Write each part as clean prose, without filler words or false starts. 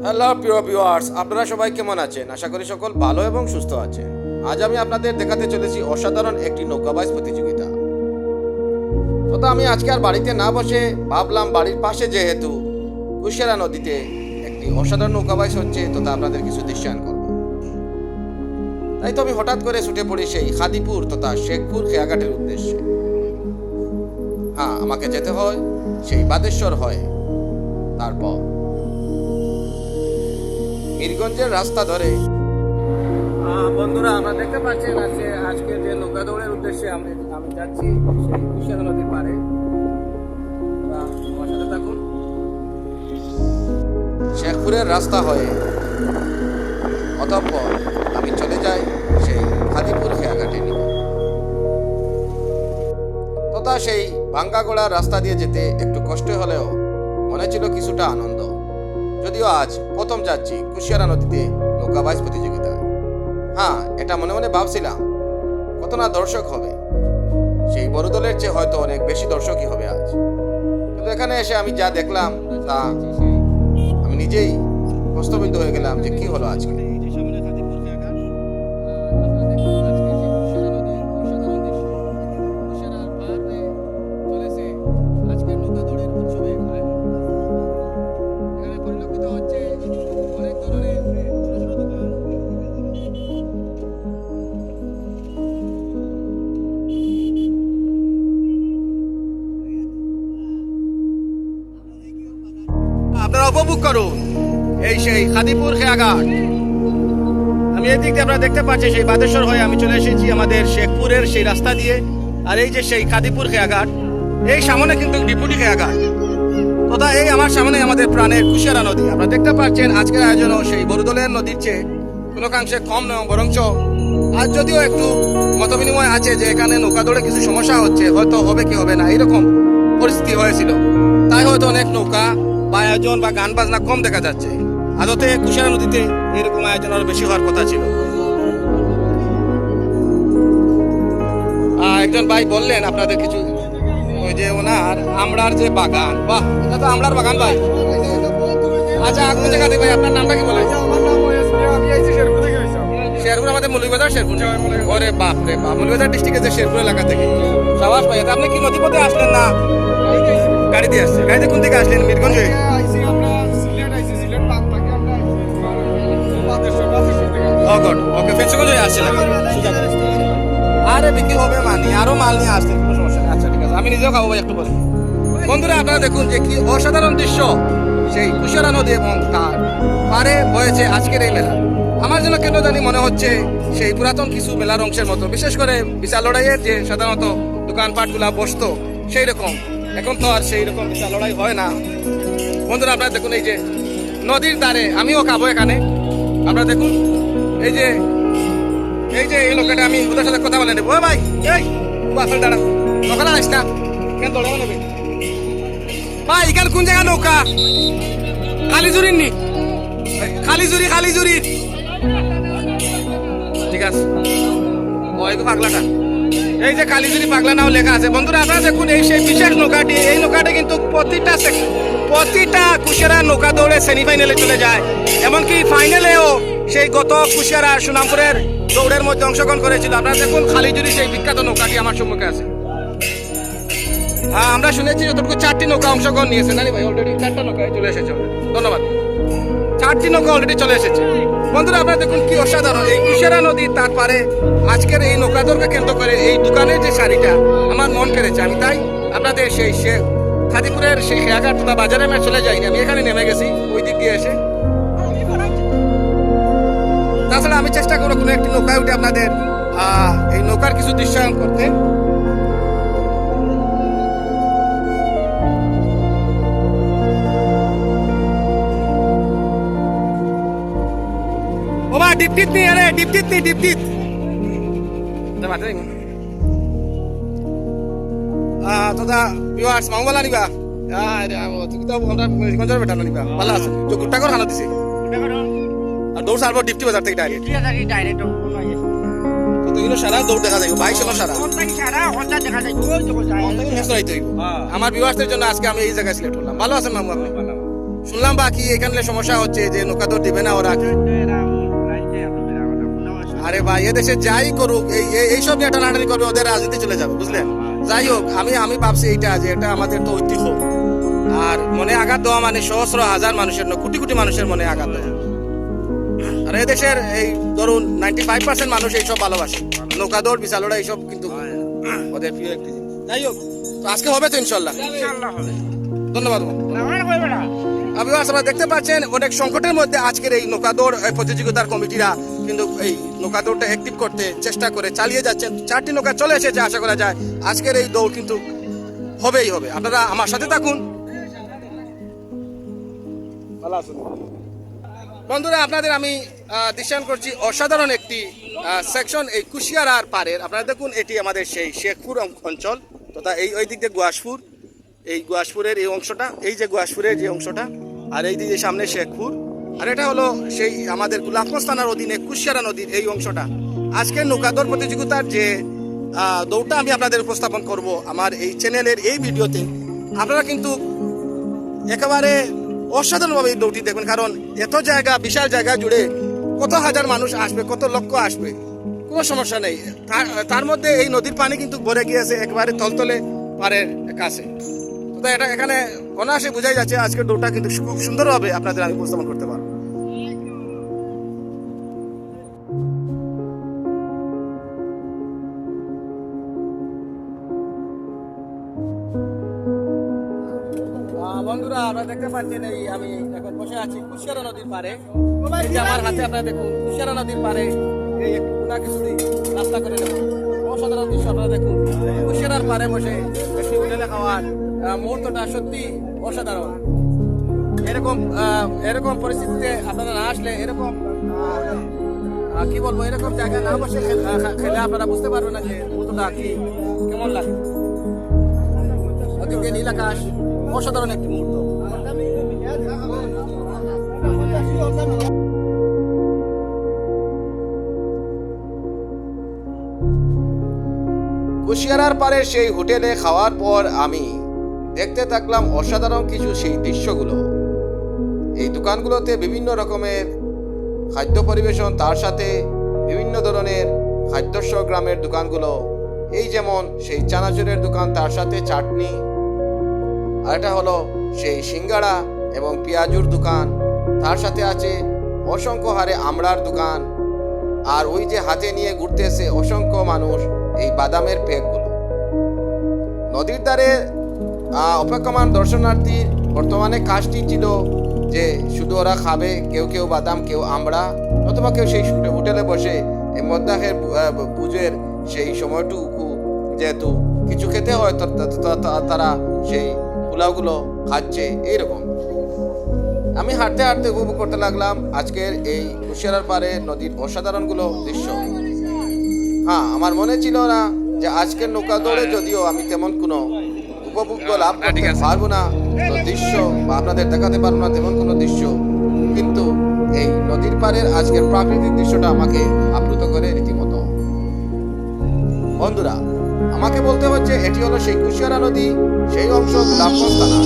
Hello প্রিয় viewers, আপনারা সবাই কেমন আছেন? আশা করি সকল ভালো এবং সুস্থ আছেন। আজ আমি আপনাদের দেখাতে চলেছি অসাধারণ একটি নৌকাবাইজ প্রতিযোগিতা। তো আমি আজকে আর বাড়িতে না বসে ভাবলাম বাড়ির পাশে যেহেতু কুশিয়ারা নদীতে একটি অসাধারণ নৌকাবাইজ হচ্ছে, তথা আপনাদের কিছু দৃশ্যায়ন করব। তাই তো আমি হঠাৎ করে ছুটে পড়ি সেই খাদিপুর তথা শেখপুর খেয়াঘাটের উদ্দেশ্যে। হ্যাঁ, আমাকে যেতে হয় সেই বাদেশ্বর হয়ে, তারপর মিরগঞ্জের রাস্তা ধরে। বন্ধুরা, আমরা দেখতে পাচ্ছেন আজকে যে নৌকা দৌড়ের উদ্দেশ্যে আমি যাচ্ছি সেই কুশিয়ারা নদীর পাড়ে। আমার সাথে থাকুন। শেখপুরের রাস্তা হয়ে অতঃপর আমি চলে যাই সেই খাদিপুর খেয়াঘাটে নিয়ে। তথা সেই ভাঙ্গাগোড়ার রাস্তা দিয়ে যেতে একটু কষ্ট হলেও মনে ছিল কিছুটা আনন্দ। যদিও আজ প্রথম যাচ্ছি কুশিয়ারা নদীতে নৌকাবাইজ প্রতিযোগিতায়। হ্যাঁ, এটা মনে মনে ভাবছিলাম কত না দর্শক হবে, সেই বড় দলের চেয়ে হয়তো অনেক বেশি দর্শকই হবে আজ। কিন্তু এখানে এসে আমি যা দেখলাম তা আমি নিজেই প্রশ্নবিদ্ধ হয়ে গেলাম যে কি হলো আজকে। আপনারা উপভোগ করুন এই সেই খাদিপুর খেয়াঘাট। আমি এই দিক দিয়ে আপনারা দেখতে পাচ্ছি সেই বাদেশ্বর হয়ে আমি চলে এসেছি আমাদের শেখপুরের সেই রাস্তা দিয়ে। আর এই যে সেই খাদিপুর খেয়াঘাট, এই সামনে কিন্তু ডিপুটি খেয়াঘাট, তথা এই আমার সামনে আমাদের প্রাণের কুশিয়ারা নদী। আপনারা দেখতে পাচ্ছেন আজকের আয়োজনও সেই বড়দলের নদীর চেয়ে কোনোকাংশে কম নয়, বরঞ্চ আজ যদিও একটু মতবিনিময় আছে যে এখানে নৌকা দৌড়ে কিছু সমস্যা হচ্ছে, হয়তো হবে কি হবে না এরকম পরিস্থিতি হয়েছিল, তাই হয়তো অনেক নৌকা বা আয়োজন বা গান বাজনা কম দেখা যাচ্ছে। আদতে কুশিয়ারা নদীতে এরকম আয়োজন আরো বেশি হওয়ার কথা ছিল। একজন ভাই বললেন আপনাদের কিছু, ওই যে ওনার আমড়ার যে বাগান, বাহ, এটা তো আমড়ার বাগান ভাই। আচ্ছা, কোন জায়গা থেকে ভাই? আপনার নামটা কি বলে? শেরপুর, আমাদের মৌলভীবাজার শেরপুর। ওরে বাপ রে বাপ, মৌলভীবাজার ডিস্ট্রিক্টের যে শেরপুর এলাকা থেকে। সাবাস ভাই। আপনি কি নদীপথে আসলেন না গাড়ি দিয়ে আসছেন? গাড়িতে কোন দিকে আসলেন? মিরগঞ্জে? ওকে, ফেন্সগঞ্জ হয়ে আসছিলেন। আরে বিক্রি হবে মানি, আরো মাল নিয়ে আসছেন, কোনো সমস্যা নেই। আচ্ছা ঠিক আছে, আমি নিজেও খাবো ভাই একটু পরে। বন্ধুরা, আপনারা দেখুন যে কি অসাধারণ দৃশ্য সেই কুশিয়ারা নদী এবং তার পারে হয়েছে আজকের এই মেলা। আমার জন্য কেন জানি মনে হচ্ছে সেই পুরাতন কিছু মেলার অংশের মতো, বিশেষ করে বিশাল লড়াইয়ের যে সাধারণত দোকানপাটগুলা বসতো সেই রকম। এখন তো আর সেই রকম বিশাল লড়াই হয় না। বন্ধুরা, আপনারা দেখুন এই যে নদীর ধারে, আমিও খাবো এখানে। আপনারা দেখুন এই যে এই লোকটা, আমি ওদের সাথে কথা বলে নেবো। ভাই, এই আসলে দাঁড়া, ওখানে আসিস না কেন? দৌড়ে নেবে ভাই। এখানে কোন জায়গা নৌকা? খালিজুরির নি? খালিজুরি ঠিক আছে। ওই পাগলাটা, এই যে কালিজুরি পাগলা নাও লেখা আছে। বন্ধুরা, আপনারা দেখুন এই সেই বিশেষ নৌকাটি। এই নৌকাটি কিন্তু প্রতিটা কুশিয়ারা নৌকা দৌড়ে সেমিফাইনালে চলে যায়, এমনকি ফাইনালেও সেই গত কুশিয়ারা সুনামপুরের দৌড়ের মধ্যে অংশগ্রহণ করেছিল। আপনারা দেখুন খালিজুরি সেই বিখ্যাত নৌকাটি আমার সম্মুখে আছে। আমরা শুনেছি যতটুকু 4টি নৌকা অংশগ্রহণ নিয়েছে। না ভাই, অলরেডি 4টা নৌকায় চলে এসেছে। ধন্যবাদ। 4টি নৌকা অলরেডি চলে এসেছে। বন্ধুরা, আপনারা দেখুন কি অসাধারণ এই কুশিয়ারা নদী, তার পারে আজকের এই নৌকা দৌড়কে কেন্দ্র করে এই দোকানের যে শাড়িটা আমার মন কেড়েছে। আমি তাই আপনাদের সেই খাদিপুরের সেই খেয়াঘাট বা বাজারে আমি চলে যাইনি, আমি এখানে নেমে গেছি ওই দিক দিয়ে এসে। তাছাড়া আমি চেষ্টা করবো কোনো একটি নৌকায় উঠে আপনাদের এই নৌকার কিছু দৃশ্যায়ন করতে। ডিপটিত নি, আরে ডিপটিত নি, ডিপটিত তোদা ভিউয়ার্স মামলা নিবা। তুমি তো আমরা মিরগঞ্জের বেটা নিবা, ভালো আছে তো? গুট্টা করে খানা দিছি আর দৌড় সারবো ডিপটি বাজার থেকে ডাইরেক্ট। তো এগুলো সারা দৌড় দেখা যাবে, বাইশ সারা আমার ভিউয়ার্সদের জন্য আজকে আমি এই জায়গায় সিলেক্ট করলাম। ভালো আছেন মামু আপনি? শুনলাম বাকি এখানে সমস্যা হচ্ছে যে নৌকা তো দিবে না ওরা। আরে ভাই এদেশে যাই করুক এইসব নিয়ে টানাটানি করবে, ওদের রাজনীতি চলে যাবে, বুঝলেন? যাই হোক, আমি ভাবছি এইটা যে এটা আমাদের তো ঐতিহ্য, আর মনে আঘাত দেওয়া মানে সহস্র হাজার মানুষের কোটি কোটি মানুষের মনে আঘাত দেওয়া। আর এদেশের এই ধরুন 95% মানুষ এইসব ভালোবাসে, নৌকা দৌড় বিশালরা এইসব কিন্তু ওদের প্রিয় একটি জিনিস। যাই হোক, তো আজকে হবে তো ইনশাল্লাহ। ধন্যবাদ। আপনারা দেখতে পাচ্ছেন অনেক সংকটের মধ্যে আজকের এই নৌকা দৌড় প্রতিযোগিতার কমিটিরা কিন্তু এই নৌকা দৌড়টা অ্যাক্টিভ করতে চেষ্টা করে চালিয়ে যাচ্ছেন। 4টি নৌকা চলে এসেছে, আশা করা যায় আজকের এই দৌড় কিন্তু হবেই হবে। আপনারা আমার সাথে থাকুন। বন্ধুরা, আপনাদের আমি দৃশ্যায়ন করছি অসাধারণ একটি সেকশন এই কুশিয়ারার পাড়ের। আপনারা দেখুন, এটি আমাদের সেই শেখপুর অঞ্চল তথা ওই দিক দিয়ে গুয়াসপুর, এই গুয়াসপুরের এই অংশটা, এই যে গুয়াসপুরের যে অংশটা, আর এই দিকে সামনে শেখপুর, আর এটা হলো সেই আমাদের গোলাপগঞ্জ থানার অধীনে কুশিয়ারা নদীর এই অংশটা। আজকের নৌকাদৌড় প্রতিযোগিতার যে দৌড়টা আমি আপনাদের উপস্থাপন করব আমার এই চ্যানেলের এই ভিডিওতে। আপনারা কিন্তু একেবারে অসাধারণভাবে এই দৌড়টি দেখবেন, কারণ এত জায়গা, বিশাল জায়গা জুড়ে কত হাজার মানুষ আসবে, কত লক্ষ আসবে, কোনো সমস্যা নেই। তার মধ্যে এই নদীর পানি কিন্তু ভরে গিয়েছে একেবারে তলতলে পাড়ের কাছে। তো এটা এখানে অনায়াসে বোঝাই যাচ্ছে আজকের দৌড়টা কিন্তু খুব সুন্দরভাবে আপনাদের আমি উপস্থাপন করতে পারবো। বন্ধুরা, আপনারা দেখতে পাচ্ছেন এই আমি এখন বসে আছি কুশিয়ারা নদীর পাড়ে। এই যে আমার হাতে আপনারা দেখুন, কুশিয়ারা নদীর পাড়ে এই একটু গুনা খিচুড়ি রাস্তা করে দেখুন, অসাধারণ দৃশ্য আপনারা দেখুন। কুশিয়ারার পাড়ে বসে একটি হোটেলে খাওয়ার মুহূর্তটা সত্যি অসাধারণ। এরকম পরিস্থিতিতে আপনারা না আসলে, এরকম কি বলবো, এরকম জায়গায় না বসে খেলে আপনারা বুঝতে পারবেন না যে মুহূর্তটা কি কেমন লাগে। ওদিকে নীল আকাশ, অসাধারণ একটি মুহূর্ত। কুশিয়ারার পাড়ে সেই হোটেলে খাওয়ার পর আমি দেখতে থাকলাম অসাধারণ কিছু সেই দৃশ্যগুলো। এই দোকানগুলোতে বিভিন্ন রকমের খাদ্য পরিবেশন, তার সাথে বিভিন্ন ধরনের খাদ্যস্য গ্রামের দোকানগুলো, এই যেমন সেই চানাচুরের দোকান, তার সাথে চাটনি, আর এটা হলো সেই সিঙ্গাড়া এবং পেঁয়াজুর দোকান, তার সাথে আছে অসংখ্য হারে আমড়ার দোকান, আর ওই যে হাতে নিয়ে ঘুরতেছে অসংখ্য মানুষ এই বাদামের প্যাকগুলো। নদীর ধারে অপেক্ষমান দর্শনার্থী বর্তমানে কাজটি ছিল যে শুধু ওরা খাবে, কেউ কেউ বাদাম, কেউ আমড়া, অথবা কেউ সেই হোটেলে বসে এই মধ্যাহের পুজোর সেই সময়টুকু যেহেতু কিছু খেতে হয় তারা সেই পোলাওগুলো খাচ্ছে। এইরকম আমি হাঁটতে হাঁটতে উপভোগ করতে লাগলাম আজকের এই কুশিয়ারার পাড়ে নদীর অসাধারণগুলো দৃশ্য। হ্যাঁ, আমার মনে ছিল না যে আজকের নৌকা দৌড়ে যদিও আমি তেমন কোনো উপভোগ্য লাভ করতে পারবো না, দৃশ্য বা আপনাদের দেখাতে পারবো না তেমন কোনো দৃশ্য, কিন্তু এই নদীর পাড়ের আজকের প্রাকৃতিক দৃশ্যটা আমাকে আপ্লুত করে রীতিমতো। বন্ধুরা, আমাকে বলতে হচ্ছে এটি হলো সেই কুশিয়ারা নদী, সেই অংশ গোলাপগঞ্জ থানা।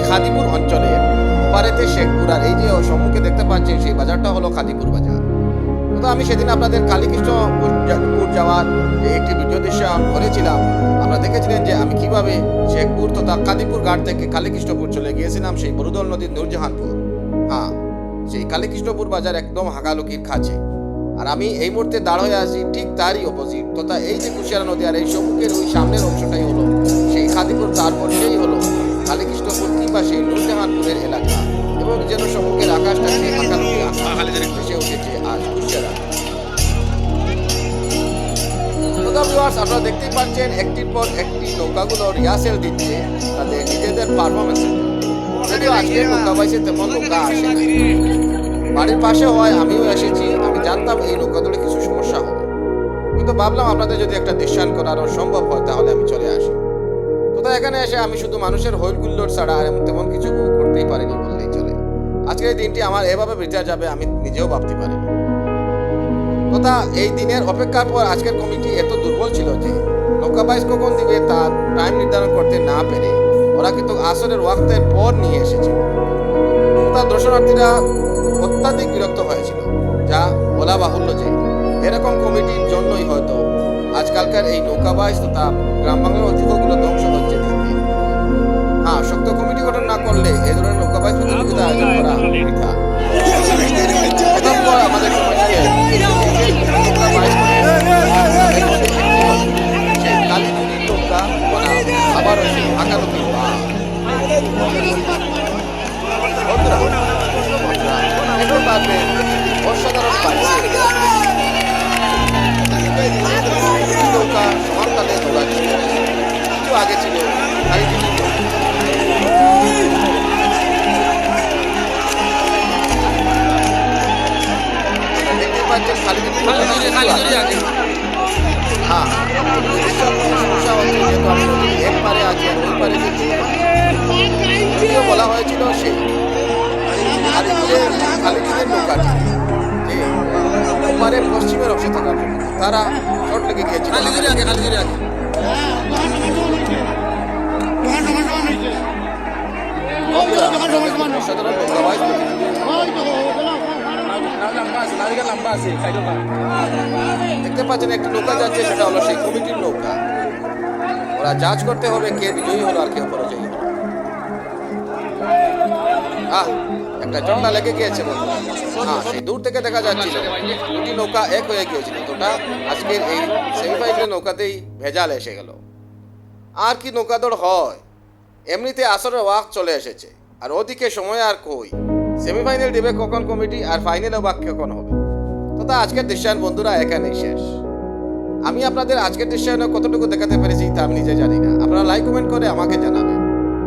খাদিপুর অঞ্চলের ওপারেতে শেখপুর, আর এই যে সম্মুখে দেখতে পাচ্ছেন সেই বাজারটা হলো খাদিপুর বাজার। তো আমি সেদিন আপনাদের কালীকৃষ্ণপুর যাওয়ার একটি ভিডিও দৃশ্য করেছিলাম। আপনারা দেখেছিলেন যে আমি কিভাবে শেখপুর তথা খাদিপুর ঘাট থেকে কালীকৃষ্ণপুর চলে গিয়েছিলাম সেই বরুদল নদীর নূরজাহানপুর। হ্যাঁ, সেই কালীকৃষ্ণপুর বাজার একদম হাগালুকির কাছে। আর আমি এই মুহূর্তে দাঁড় হয়ে আছি ঠিক তারই অপোজিট, তথা এই যে কুশিয়ারা নদী আর এই সম্মুখের ওই সামনের অংশটাই হলো সেই খাদিপুর, তারপর সেই হলো কালীকৃষ্ণপুর কিংবা সেই নূরজাহানপুরের এলাকা, এবং যেন সম্মুখের আকাশটা সেই আকাশে ভেসে উঠেছে আজ কুশিয়ারা। আপনারা দেখতেই পাচ্ছেন একটির পর একটি নৌকাগুলো রিহার্সেল দিচ্ছে তাদের নিজেদের পারফরমেন্স। যদিও আজকে নৌকা বাইছে তেমন নৌকা আসে না। বাড়ির পাশে হয়, আমিও এসেছি, আমি জানতাম এই নৌকা ধরে কিছু সমস্যা হবে, কিন্তু ভাবলাম আপনাদের যদি একটা দৃশ্যায়ন করানো সম্ভব হয় তাহলে আমি চলে আসি। তো এখানে এসে আমি শুধু মানুষের হৈগুল্লোর ছাড়া আর তেমন কিছু করতেই পারিনি বললেই চলে। আজকের এই দিনটি আমার এভাবে বৃথা যাবে আমি নিজেও ভাবতে পারিনি। তথা এই দিনের অপেক্ষার পর আজকের কমিটি এত দুর্বল ছিল যে নৌকা বাইচ কখন দিবে তার টাইম নির্ধারণ করতে না পেরে ওরা কিন্তু আসরের ওয়াক্তের পর নিয়ে এসেছিল। তথা দর্শনার্থীরা অত্যাধিক বিরক্ত হয়েছিল, যা বলা বাহুল্য যে এরকম কমিটির জন্যই হয়তো আজকালকার এই নৌকা বাইচ তথা গ্রাম বাংলার ঐতিহ্যগুলো ধ্বংস হচ্ছে দিন দিন। হ্যাঁ, শক্ত কমিটি গঠন না করলে এই ধরনের নৌকা বাইচ প্রতিযোগিতা আয়োজন করা বৃথা। আমাদের সমাজকে কালীজুড়ির নৌকা আবারও সেই আকারতি অসাধারণ নৌকা সমানতালে দৌড়াচ্ছে। একটু আগে ছিল কালীজুড়ির নৌকা। বলা হয়েছিল সেই খালিদের নৌকাটি যে ওপারে পশ্চিমের অংশে থাকার জন্য তারা শর্ট লেগে গিয়েছিল। সাধারণ দেখতে পাচ্ছেন একটি নৌকা যাচ্ছে, সেটা হলো সেই কমিটির নৌকা। ওরা জাজ করতে হবে কে বিজয়ী হলো আর কে পরাজয়ী হলো। একটা ঝন্ডা লেগে গিয়েছে বন্ধুরা। সেই দূর থেকে দেখা যাচ্ছিল দুটি নৌকা এক হয়ে গিয়েছিল। তোটা আজকের এই সেমিফাইনালের নৌকাতেই ভেজাল এসে গেল। আর কি নৌকা দৌড় হয়, এমনিতে আসরের ওয়াক চলে এসেছে, আর ওদিকে সময় আর কই। সেমিফাইনাল দেবে কখন কমিটি, আর ফাইনালে ওয়াক কখন হবে। তথা আজকের দৃশ্যায়ন বন্ধুরা এখানেই শেষ। আমি আপনাদের আজকের দৃশ্যায়নে কতটুকু দেখাতে পেরেছি তা আমি নিজে জানি না। আপনারা লাইক কমেন্ট করে আমাকে জানাবেন।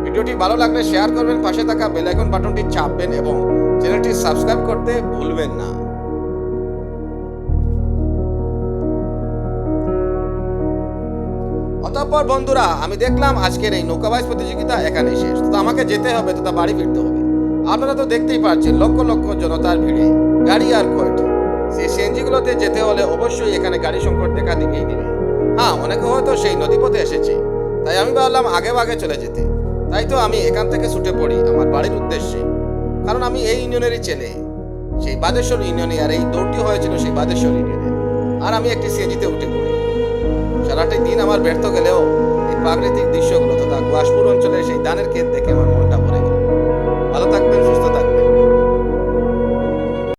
ভিডিওটি ভালো লাগলে শেয়ার করবেন, পাশে থাকা বেল আইকন বাটনটি চাপবেন এবং চ্যানেলটি সাবস্ক্রাইব করতে ভুলবেন না। অতঃপর বন্ধুরা আমি দেখলাম আজকের এই নৌকা বাইচ প্রতিযোগিতা এখানেই শেষ। তো আমাকে যেতে হবে, তথা বাড়ি ফিরতে হবে। আপনারা তো দেখতেই পাচ্ছেন লক্ষ লক্ষ জনতার ভিড়ে গাড়ি আর কয়টি। সেই সিএনজিগুলোতে যেতে হলে অবশ্যই এখানে গাড়ি সংকট দেখা দিবেই দিবে। অনেকে হয়তো সেই নদীপথে এসেছে, তাই আমি ভাবলাম আগে ভাগে চলে যেতে। তাই তো আমি এখান থেকে ছুটে পড়ি আমার বাড়ির উদ্দেশ্যে, কারণ আমি এই ইউনিয়নেরই ছেলে, সেই বাদেশ্বর ইউনিয়নে। আর এই দৌড়টি হয়েছিল সেই বাদেশ্বর ইউনিয়নে। আর আমি একটি সিএনজিতে উঠে পড়ি। সারাটি দিন আমার ব্যর্থ গেলেও এই প্রাকৃতিক দৃশ্যগুলো তথা গুয়াসপুর অঞ্চলের সেই ধানের ক্ষেত দেখে আমার মনটা ভরে গেল। ভালো থাকবেন।